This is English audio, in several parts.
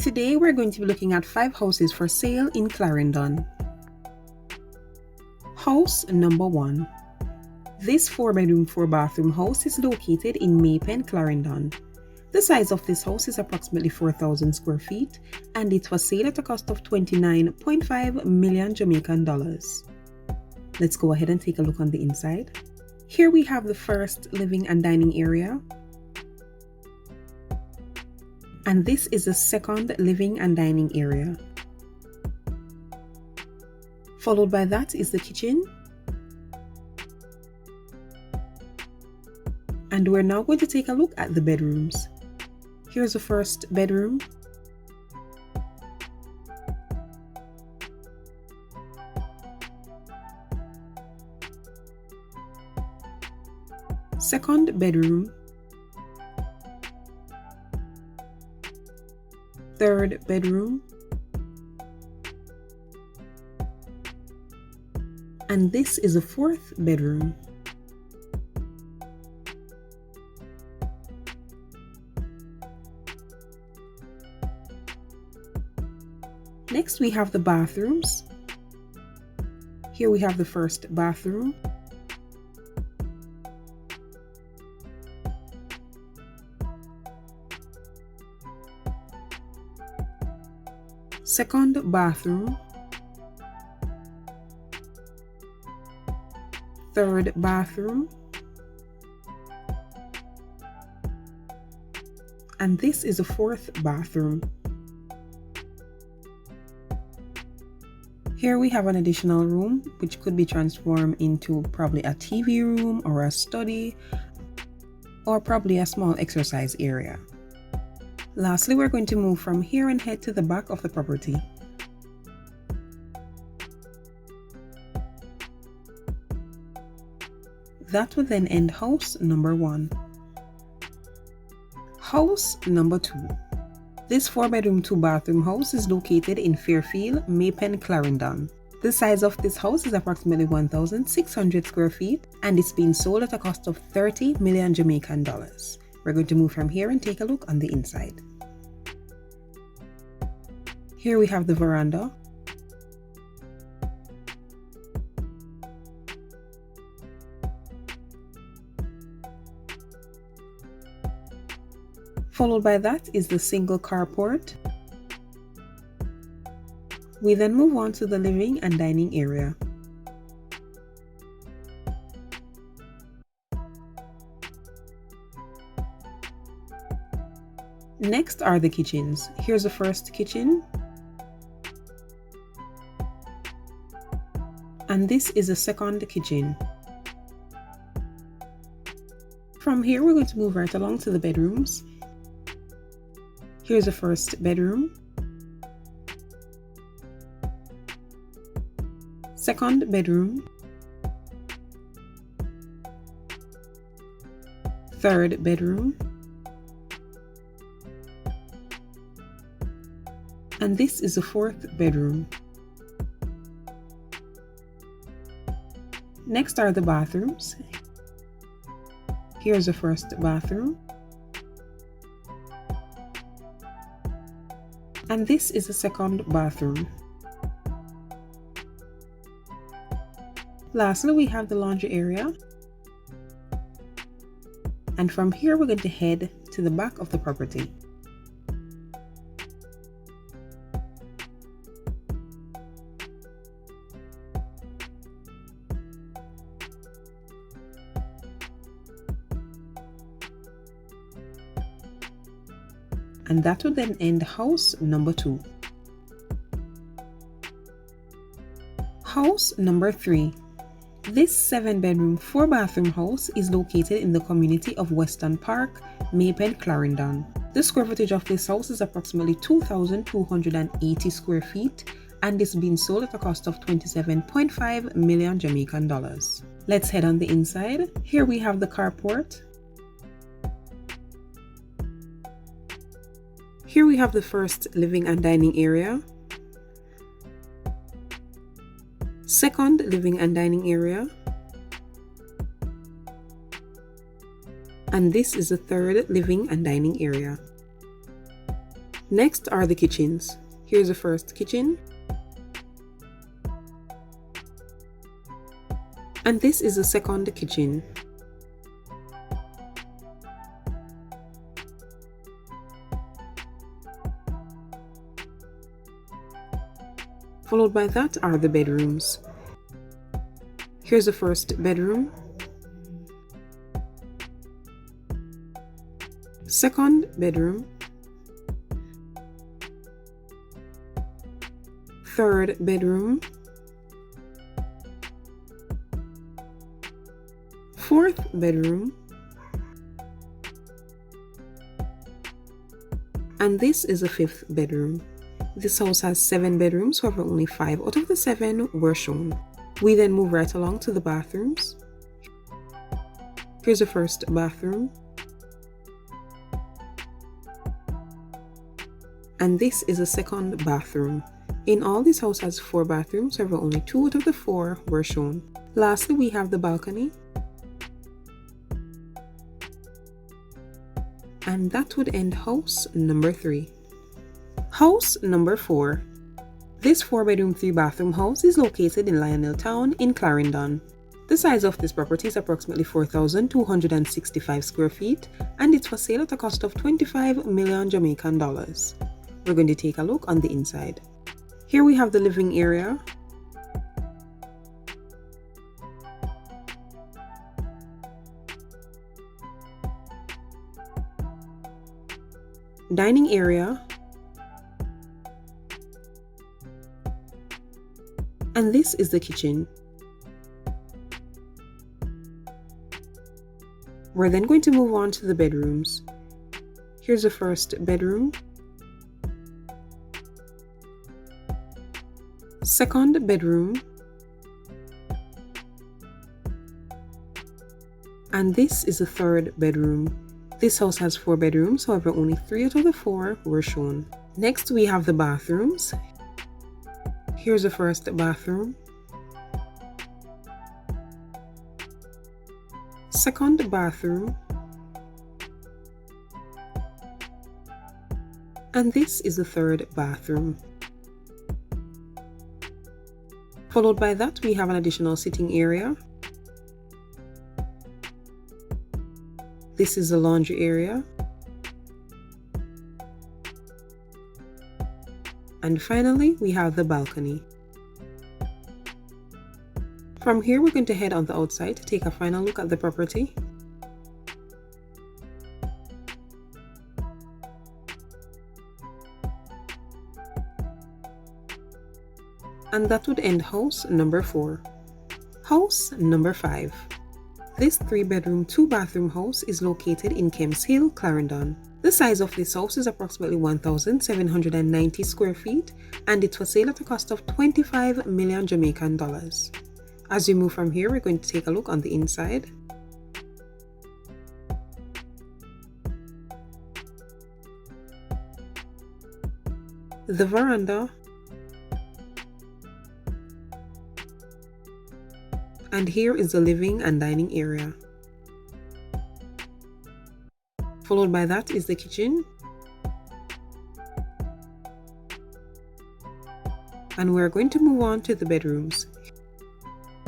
Today we're going to be looking at 5 houses for sale in Clarendon. House number 1. This 4-bedroom, 4-bathroom house is located in Maypen, Clarendon. The size of this house is approximately 4,000 square feet and it was sold at a cost of 29.5 million Jamaican dollars. Let's go ahead and take a look on the inside. Here we have the first living and dining area. And this is the second living and dining area. Followed by that is the kitchen. And we're now going to take a look at the bedrooms. Here's the first bedroom. Second bedroom. Third bedroom. And this is the fourth bedroom. Next we have the bathrooms. Here we have the first bathroom. Second bathroom. Third bathroom. And this is the fourth bathroom. Here we have an additional room which could be transformed into probably a TV room or a study or probably a small exercise area. Lastly, we're going to move from here and head to the back of the property. That will then end house number 1. House number 2. This 4-bedroom, 2-bathroom house is located in Fairfield, Maypen, Clarendon. The size of this house is approximately 1,600 square feet and it's being sold at a cost of 30 million Jamaican dollars. We're going to move from here and take a look on the inside. Here we have the veranda. Followed by that is the single carport. We then move on to the living and dining area. Next are the kitchens. Here's the first kitchen. And this is the second kitchen. From here we're going to move right along to the bedrooms. Here's the first bedroom. Second bedroom. Third bedroom. And this is the fourth bedroom. Next are the bathrooms. Here's the first bathroom. And this is the second bathroom. Lastly, we have the laundry area. And from here, we're going to head to the back of the property. And that will then end house number 2. House number 3. This 7-bedroom, 4-bathroom house is located in the community of Western Park, Maypen, Clarendon. The square footage of this house is approximately 2,280 square feet and is being sold at a cost of 27.5 million Jamaican dollars. Let's head on the inside. Here we have the carport. Here we have the first living and dining area, second living and dining area, and this is the third living and dining area. Next are the kitchens. Here's the first kitchen. And this is the second kitchen. Followed by that are the bedrooms. Here's the first bedroom, second bedroom, third bedroom, fourth bedroom, and this is the fifth bedroom. This house has 7 bedrooms, however only 5 out of the 7 were shown. We then move right along to the bathrooms. Here's the first bathroom. And this is the second bathroom. In all, this house has 4 bathrooms, however only 2 out of the 4 were shown. Lastly, we have the balcony. And that would end house number 3. House number 4. This 4-bedroom, 3-bathroom house is located in Lionel Town in Clarendon. The size of this property is approximately 4,265 square feet and it's for sale at a cost of 25 million Jamaican dollars. We're going to take a look on the inside. Here we have the living area. Dining area. And this is the kitchen. We're then going to move on to the bedrooms. Here's the first bedroom, second bedroom, and this is the third bedroom. This house has 4 bedrooms, however only 3 out of the 4 were shown. Next we have the bathrooms. Here's the first bathroom, second bathroom, and this is the third bathroom. Followed by that, we have an additional sitting area. This is the laundry area. And finally, we have the balcony. From here, we're going to head on the outside to take a final look at the property. And that would end house number 4. House number 5. This 3-bedroom, 2-bathroom house is located in Kemps Hill, Clarendon. The size of this house is approximately 1,790 square feet and it's for sale at a cost of 25 million Jamaican dollars. As we move from here, we're going to take a look on the inside. The veranda. And here is the living and dining area. Followed by that is the kitchen. And we're going to move on to the bedrooms.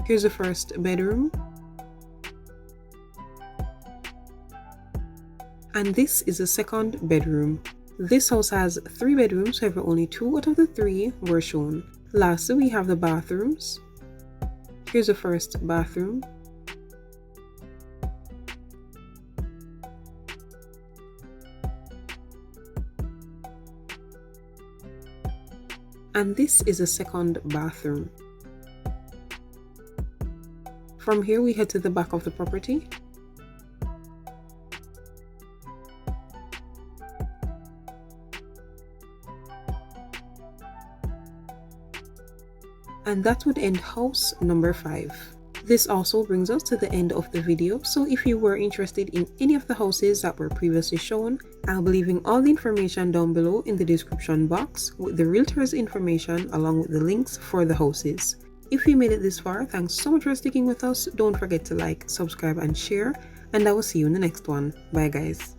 Here's the first bedroom. And this is the second bedroom. This house has 3 bedrooms, however only 2 out of the 3 were shown. Lastly, we have the bathrooms. Here's the first bathroom. And this is the second bathroom. From here we head to the back of the property. And that would end house number 5. This also brings us to the end of the video, so if you were interested in any of the houses that were previously shown, I'll be leaving all the information down below in the description box with the realtor's information along with the links for the houses. If you made it this far, thanks so much for sticking with us. Don't forget to like, subscribe and share, and I will see you in the next one. Bye guys.